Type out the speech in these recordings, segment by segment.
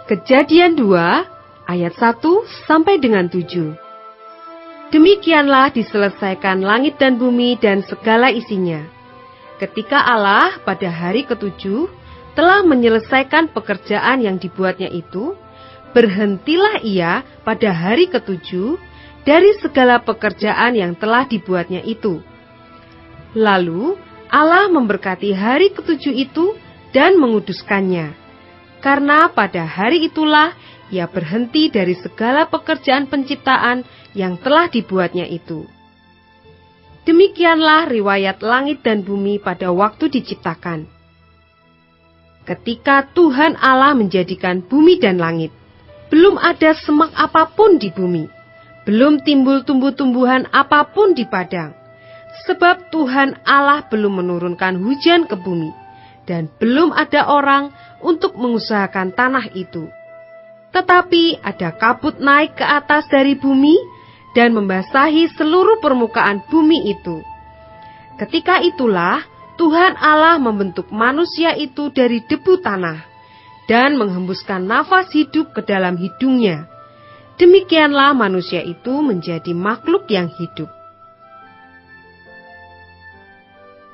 Kejadian 2 ayat 1 sampai dengan 7. Demikianlah diselesaikan langit dan bumi dan segala isinya. Ketika Allah pada hari ketujuh telah menyelesaikan pekerjaan yang dibuatnya itu, berhentilah ia pada hari ketujuh dari segala pekerjaan yang telah dibuatnya itu. Lalu Allah memberkati hari ketujuh itu dan menguduskannya, karena pada hari itulah ia berhenti dari segala pekerjaan penciptaan yang telah dibuatnya itu. Demikianlah riwayat langit dan bumi pada waktu diciptakan. Ketika Tuhan Allah menjadikan bumi dan langit, belum ada semak apapun di bumi, belum timbul tumbuh-tumbuhan apapun di padang, sebab Tuhan Allah belum menurunkan hujan ke bumi, dan belum ada orang untuk mengusahakan tanah itu. Tetapi ada kabut naik ke atas dari bumi dan membasahi seluruh permukaan bumi itu. Ketika itulah Tuhan Allah membentuk manusia itu dari debu tanah dan menghembuskan nafas hidup ke dalam hidungnya. Demikianlah manusia itu menjadi makhluk yang hidup.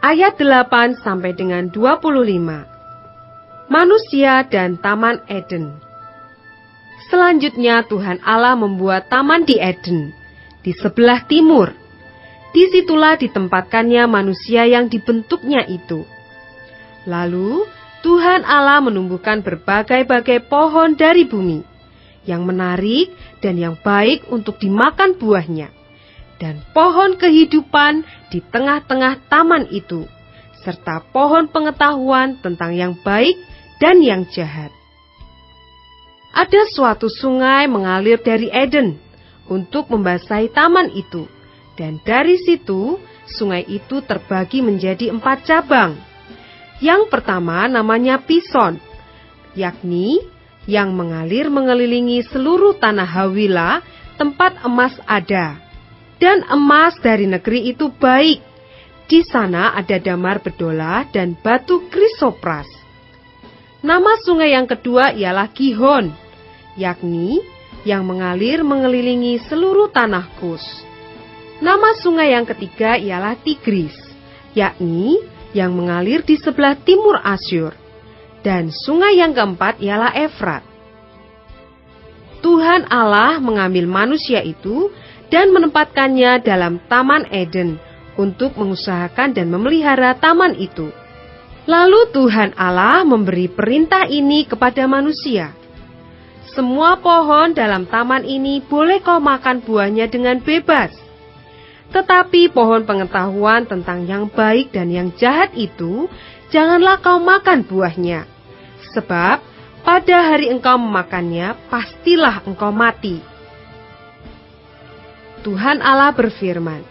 Ayat 8 sampai dengan 25. Manusia dan Taman Eden. Selanjutnya Tuhan Allah membuat taman di Eden, di sebelah timur. Disitulah ditempatkannya manusia yang dibentuknya itu. Lalu Tuhan Allah menumbuhkan berbagai-bagai pohon dari bumi, yang menarik dan yang baik untuk dimakan buahnya, dan pohon kehidupan di tengah-tengah taman itu, serta pohon pengetahuan tentang yang baik dan yang jahat. Ada suatu sungai mengalir dari Eden untuk membasahi taman itu, dan dari situ sungai itu terbagi menjadi 4 cabang. Yang pertama namanya Pison, yakni yang mengalir mengelilingi seluruh tanah Hawila, tempat emas ada. Dan emas dari negeri itu baik. Di sana ada damar bedola dan batu krisopras. Nama sungai yang kedua ialah Gihon, yakni yang mengalir mengelilingi seluruh tanah Kus. Nama sungai yang ketiga ialah Tigris, yakni yang mengalir di sebelah timur Asyur. Dan sungai yang keempat ialah Efrat. Tuhan Allah mengambil manusia itu dan menempatkannya dalam Taman Eden untuk mengusahakan dan memelihara taman itu. Lalu Tuhan Allah memberi perintah ini kepada manusia. Semua pohon dalam taman ini boleh kau makan buahnya dengan bebas. Tetapi pohon pengetahuan tentang yang baik dan yang jahat itu, janganlah kau makan buahnya. Sebab pada hari engkau memakannya, pastilah engkau mati. Tuhan Allah berfirman,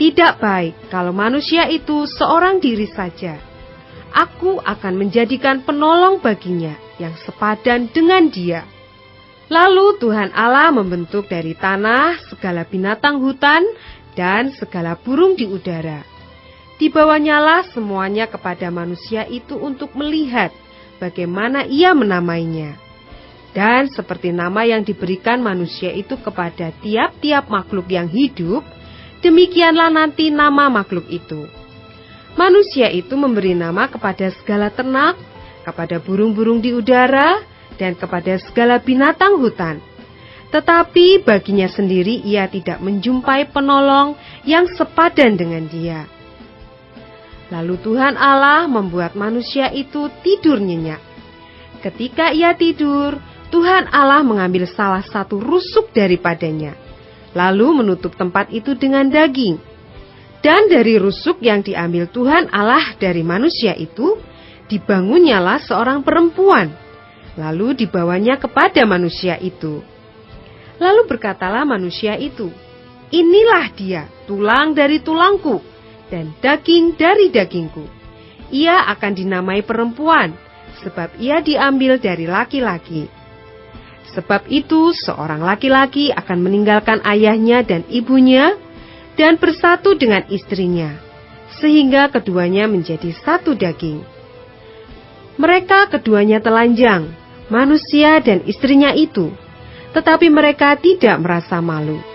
tidak baik kalau manusia itu seorang diri saja. Aku akan menjadikan penolong baginya yang sepadan dengan dia. Lalu Tuhan Allah membentuk dari tanah segala binatang hutan dan segala burung di udara. Dibawanyalah semuanya kepada manusia itu untuk melihat bagaimana ia menamainya. Dan seperti nama yang diberikan manusia itu kepada tiap-tiap makhluk yang hidup, demikianlah nanti nama makhluk itu. Manusia itu memberi nama kepada segala ternak, kepada burung-burung di udara, dan kepada segala binatang hutan. Tetapi baginya sendiri ia tidak menjumpai penolong yang sepadan dengan dia. Lalu Tuhan Allah membuat manusia itu tidur nyenyak. Ketika ia tidur, Tuhan Allah mengambil salah satu rusuk daripadanya, lalu menutup tempat itu dengan daging. Dan dari rusuk yang diambil Tuhan Allah dari manusia itu, dibangunnyalah seorang perempuan, lalu dibawanya kepada manusia itu. Lalu berkatalah manusia itu, inilah dia, tulang dari tulangku, dan daging dari dagingku. Ia akan dinamai perempuan, sebab ia diambil dari laki-laki. Sebab itu seorang laki-laki akan meninggalkan ayahnya dan ibunya, dan bersatu dengan istrinya, sehingga keduanya menjadi satu daging. Mereka keduanya telanjang, manusia dan istrinya itu, tetapi mereka tidak merasa malu.